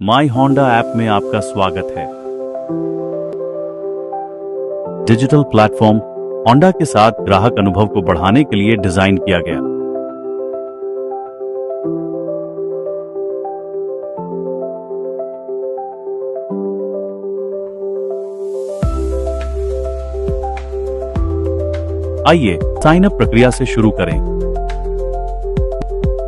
माई Honda app में आपका स्वागत है। डिजिटल प्लेटफॉर्म होंडा के साथ ग्राहक अनुभव को बढ़ाने के लिए डिजाइन किया गया। आइए साइन अप प्रक्रिया से शुरू करें।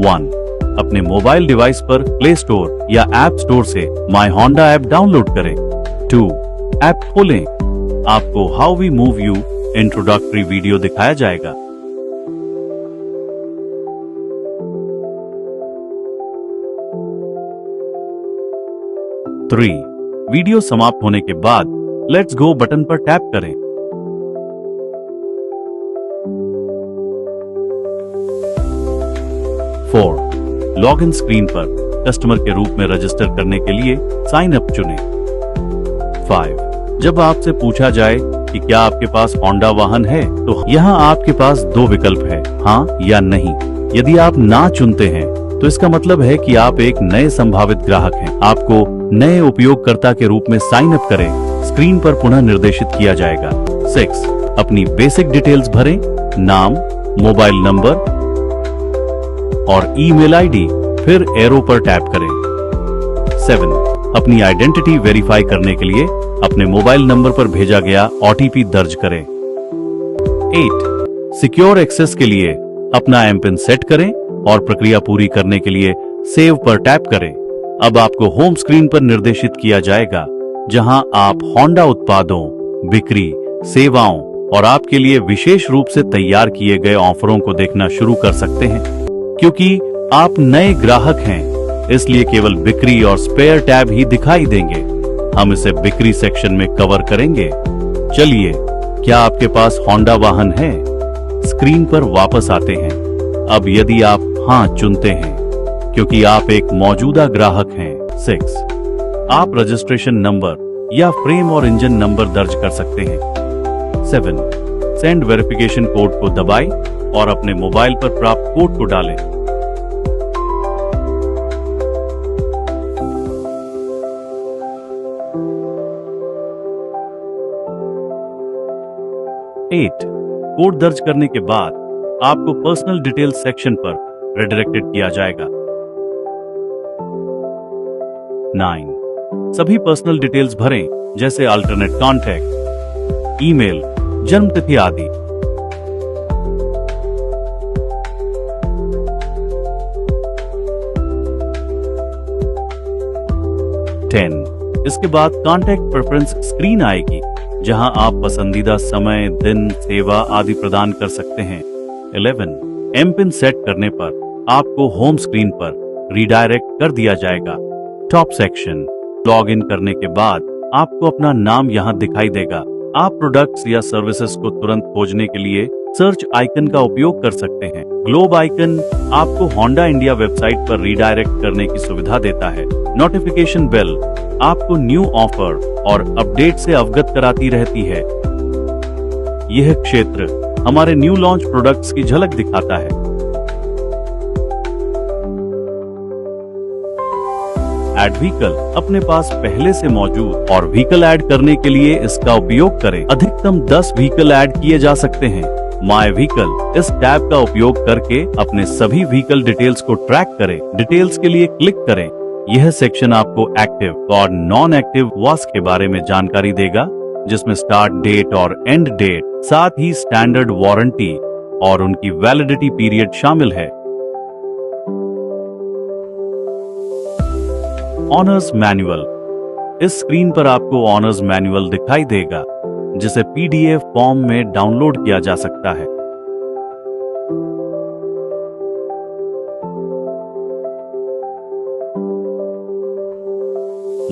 1. अपने मोबाइल डिवाइस पर प्ले स्टोर या ऐप स्टोर से माई होंडा ऐप डाउनलोड करें। 2. ऐप खोलें। आपको how we move you introductory video दिखाया जाएगा। 3. वीडियो समाप्त होने के बाद लेट्स गो बटन पर टैप करें। 4. लॉगिन स्क्रीन पर कस्टमर के रूप में रजिस्टर करने के लिए साइन अप चुनें। 5. जब आपसे पूछा जाए कि क्या आपके पास होंडा वाहन है, तो यहाँ आपके पास 2 विकल्प है, हाँ या नहीं। यदि आप ना चुनते हैं तो इसका मतलब है कि आप एक नए संभावित ग्राहक हैं। आपको नए उपयोगकर्ता के रूप में साइन अप करें स्क्रीन पर पुनः निर्देशित किया जाएगा। 6. अपनी बेसिक डिटेल्स भरें, नाम, मोबाइल नंबर और ईमेल आईडी, फिर एरो पर टैप करें। 7. अपनी आइडेंटिटी वेरीफाई करने के लिए अपने मोबाइल नंबर पर भेजा गया ओटीपी दर्ज करें। 8. सिक्योर एक्सेस के लिए अपना एमपिन सेट करें और प्रक्रिया पूरी करने के लिए सेव पर टैप करें। अब आपको होम स्क्रीन पर निर्देशित किया जाएगा, जहां आप होंडा उत्पादों, बिक्री, सेवाओं और आपके लिए विशेष रूप से तैयार किए गए ऑफरों को देखना शुरू कर सकते हैं। क्योंकि आप नए ग्राहक हैं, इसलिए केवल बिक्री और स्पेयर टैब ही दिखाई देंगे। हम इसे बिक्री सेक्शन में कवर करेंगे। चलिए, क्या आपके पास होंडा वाहन है? स्क्रीन पर वापस आते हैं। अब यदि आप हाँ चुनते हैं, क्योंकि आप एक मौजूदा ग्राहक हैं। 6. आप रजिस्ट्रेशन नंबर या फ्रेम और इंजन नंबर दर्ज कर सकते हैं। 7. सेंड वेरिफिकेशन कोड को दबाएं और अपने मोबाइल पर प्राप्त कोड को डालें। 8. कोड दर्ज करने के बाद आपको पर्सनल डिटेल्स सेक्शन पर रिडायरेक्टेड किया जाएगा। 9. सभी पर्सनल डिटेल्स भरें, जैसे अल्टरनेट कॉन्टैक्ट, ईमेल, जन्म तिथि आदि। 10. इसके बाद कॉन्टैक्ट प्रेफरेंस स्क्रीन आएगी, जहां आप पसंदीदा समय, दिन, सेवा आदि प्रदान कर सकते हैं। 11. एमपिन सेट करने पर आपको होम स्क्रीन पर रीडायरेक्ट कर दिया जाएगा। Top section. लॉग इन करने के बाद आपको अपना नाम यहां दिखाई देगा। आप प्रोडक्ट्स या सर्विसेज को तुरंत खोजने के लिए सर्च आइकन का उपयोग कर सकते हैं। ग्लोब आइकन आपको होंडा इंडिया वेबसाइट पर रीडायरेक्ट करने की सुविधा देता है। नोटिफिकेशन बेल आपको न्यू ऑफर और अपडेट से अवगत कराती रहती है। यह क्षेत्र हमारे न्यू लॉन्च प्रोडक्ट्स की झलक दिखाता है। ऐड व्हीकल अपने पास पहले से मौजूद और व्हीकल ऐड करने के लिए इसका उपयोग करें। अधिकतम 10 व्हीकल ऐड किए जा सकते हैं। माय व्हीकल इस टैब का उपयोग करके अपने सभी व्हीकल डिटेल्स को ट्रैक करें। डिटेल्स के लिए क्लिक करें। यह सेक्शन आपको एक्टिव और नॉन एक्टिव वास के बारे में जानकारी देगा, जिसमें स्टार्ट डेट और एंड डेट, साथ ही स्टैंडर्ड वारंटी और उनकी वैलिडिटी पीरियड शामिल है। Honours manual. इस स्क्रीन पर आपको ऑनर्स मैनुअल दिखाई देगा, जिसे पीडीएफ फॉर्म में डाउनलोड किया जा सकता है।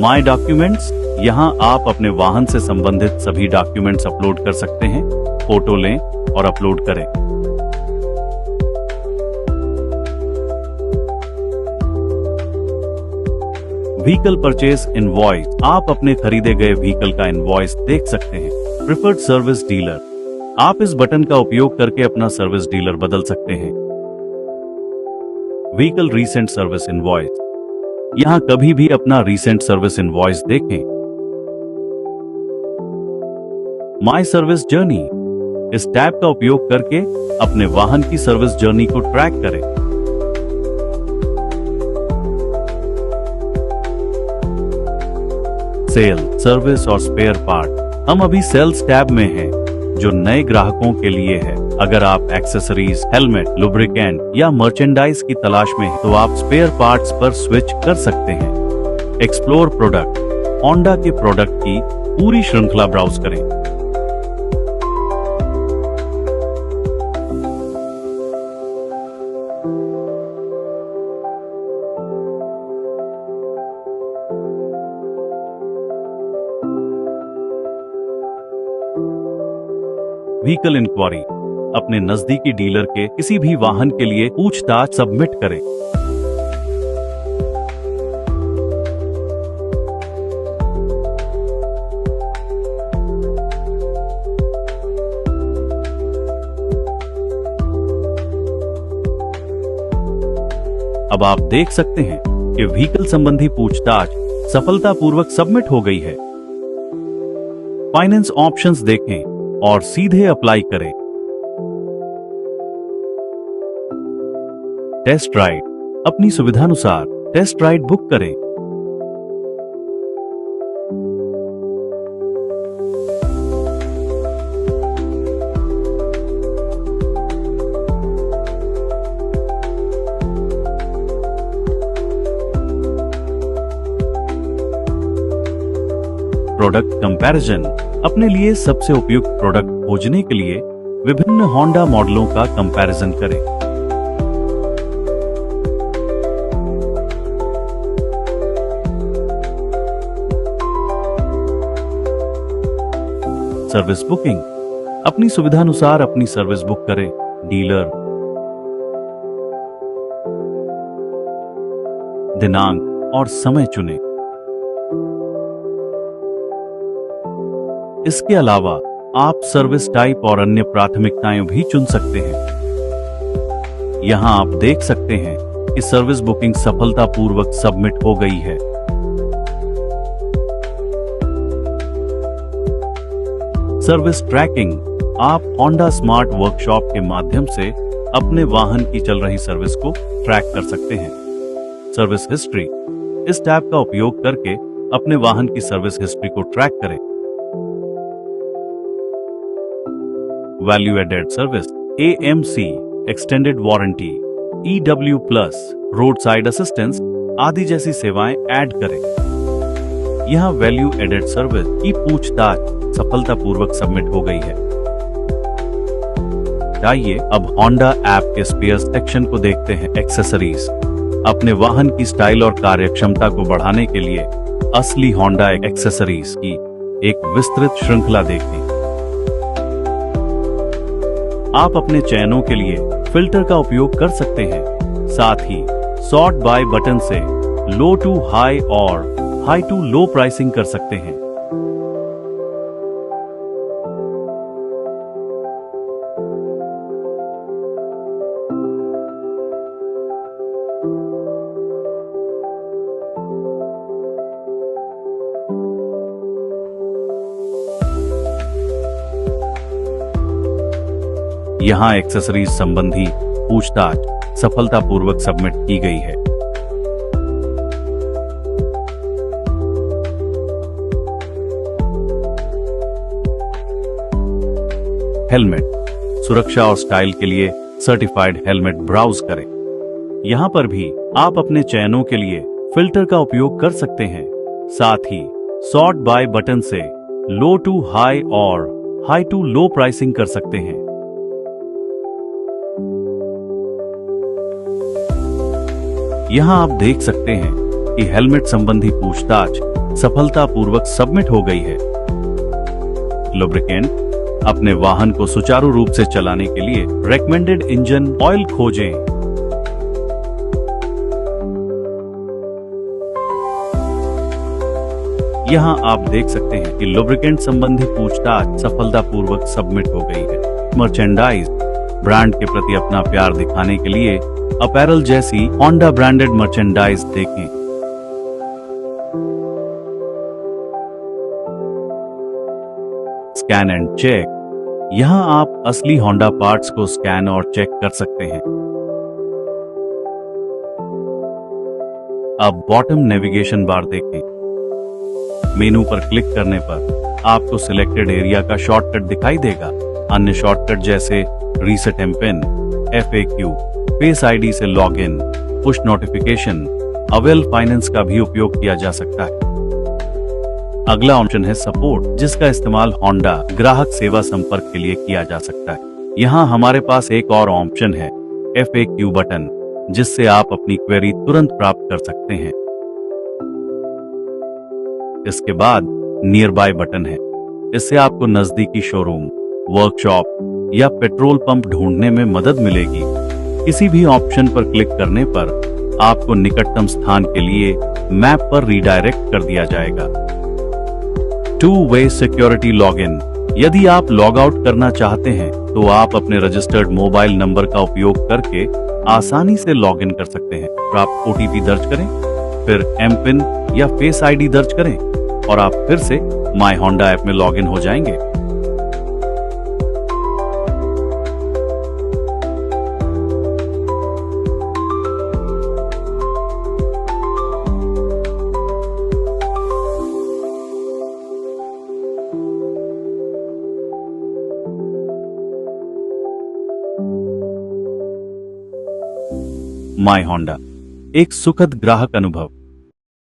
My documents. यहाँ आप अपने वाहन से संबंधित सभी डॉक्यूमेंट्स अपलोड कर सकते हैं। फोटो लें और अपलोड करें। Vehicle purchase invoice. आप अपने खरीदे गए व्हीकल का इनवॉइस देख सकते हैं। Preferred service dealer. आप इस बटन का उपयोग करके अपना सर्विस डीलर बदल सकते हैं। Vehicle recent service invoice. यहाँ कभी भी अपना रीसेंट सर्विस इनवॉइस देखें। माई सर्विस जर्नी, इस टैब का उपयोग करके अपने वाहन की सर्विस जर्नी को ट्रैक करें। सेल, सर्विस और स्पेयर पार्ट। हम अभी सेल्स टैब में हैं, जो नए ग्राहकों के लिए है। अगर आप एक्सेसरीज, हेलमेट, लुब्रिकेंट या मर्चेंडाइज की तलाश में हैं, तो आप स्पेयर पार्ट्स पर स्विच कर सकते हैं। एक्सप्लोर प्रोडक्ट, होंडा के प्रोडक्ट की पूरी श्रृंखला ब्राउज करें। व्हीकल इंक्वायरी, अपने नजदीकी डीलर के किसी भी वाहन के लिए पूछताछ सबमिट करें। अब आप देख सकते हैं कि व्हीकल संबंधी पूछताछ सफलतापूर्वक सबमिट हो गई है। फाइनेंस ऑप्शंस देखें और सीधे अप्लाई करें। टेस्ट राइड, अपनी सुविधानुसार टेस्ट राइड बुक करें। प्रोडक्ट कंपैरिजन, अपने लिए सबसे उपयुक्त प्रोडक्ट खोजने के लिए विभिन्न होंडा मॉडलों का कंपैरिजन करें। सर्विस बुकिंग, अपनी सुविधानुसार अपनी सर्विस बुक करें। डीलर, दिनांक और समय चुनें। इसके अलावा आप सर्विस टाइप और अन्य प्राथमिकताएं भी चुन सकते हैं। यहां आप देख सकते हैं कि सर्विस बुकिंग सफलतापूर्वक सबमिट हो गई है। सर्विस ट्रैकिंग, आप होंडा स्मार्ट वर्कशॉप के माध्यम से अपने वाहन की चल रही सर्विस को ट्रैक कर सकते हैं। सर्विस हिस्ट्री, इस टैब का उपयोग करके अपने वाहन की सर्विस हिस्ट्री को ट्रैक करें। Value added service, AMC, extended warranty, EW plus, roadside assistance आदि जैसी सेवाएं ऐड करें। यहां वैल्यू एडेड सर्विस की पूछताछ सफलतापूर्वक सबमिट हो गई है। आइए अब होंडा ऐप के स्पेयर सेक्शन को देखते हैं। एक्सेसरीज, अपने वाहन की स्टाइल और कार्यक्षमता को बढ़ाने के लिए असली होंडा एक्सेसरीज की एक विस्तृत श्रृंखला देखें। आप अपने चयनों के लिए फिल्टर का उपयोग कर सकते हैं। साथ ही सॉर्ट बाय बटन से लो टू हाई और हाई टू लो प्राइसिंग कर सकते हैं। यहां एक्सेसरीज संबंधी पूछताछ सफलतापूर्वक सबमिट की गई है। हेलमेट, सुरक्षा और स्टाइल के लिए सर्टिफाइड हेलमेट ब्राउज करें। यहां पर भी आप अपने चयनों के लिए फिल्टर का उपयोग कर सकते हैं। साथ ही सॉर्ट बाय बटन से लो टू हाई और हाई टू लो प्राइसिंग कर सकते हैं। यहां आप देख सकते हैं कि हेलमेट संबंधी पूछताछ सफलतापूर्वक सबमिट हो गई है। लुब्रिकेंट, अपने वाहन को सुचारू रूप से चलाने के लिए रेकमेंडेड इंजन ऑयल खोजें। यहां आप देख सकते हैं कि लुब्रिकेंट संबंधी पूछताछ सफलतापूर्वक सबमिट हो गई है। मर्चेंडाइज, ब्रांड के प्रति अपना प्यार दिखाने के लिए अपैरल जैसी होंडा ब्रांडेड मर्चेंडाइज देखें। Scan and check. यहां आप असली होंडा पार्ट्स को स्कैन और चेक कर सकते हैं। अब बॉटम नेविगेशन बार देखें। मेनू पर क्लिक करने पर आपको सिलेक्टेड एरिया का शॉर्टकट दिखाई देगा। अन्य शॉर्टकट जैसे reset MPIN, FAQ, face ID से login, push notification, avail finance का भी उपयोग किया जा सकता है। अगला ऑप्शन है सपोर्ट, जिसका इस्तेमाल होंडा ग्राहक सेवा संपर्क के लिए किया जा सकता है। यहाँ हमारे पास एक और ऑप्शन है FAQ बटन, जिससे आप अपनी क्वेरी तुरंत प्राप्त कर सकते हैं। इसके बाद नियर बाय बटन है। इससे आपको नजदीकी शोरूम, वर्कशॉप या पेट्रोल पंप ढूंढने में मदद मिलेगी। किसी भी ऑप्शन पर क्लिक करने पर आपको निकटतम स्थान के लिए मैप पर रीडायरेक्ट कर दिया जाएगा। Two way security login. यदि आप लॉग आउट करना चाहते हैं तो आप अपने रजिस्टर्ड मोबाइल नंबर का उपयोग करके आसानी से लॉगिन कर सकते हैं। आप OTP दर्ज करें, फिर एमपिन या फेस आईडी दर्ज करें और आप फिर से माई होंडा ऐप में लॉगिन हो जाएंगे। माई होंडा, एक सुखद ग्राहक अनुभव।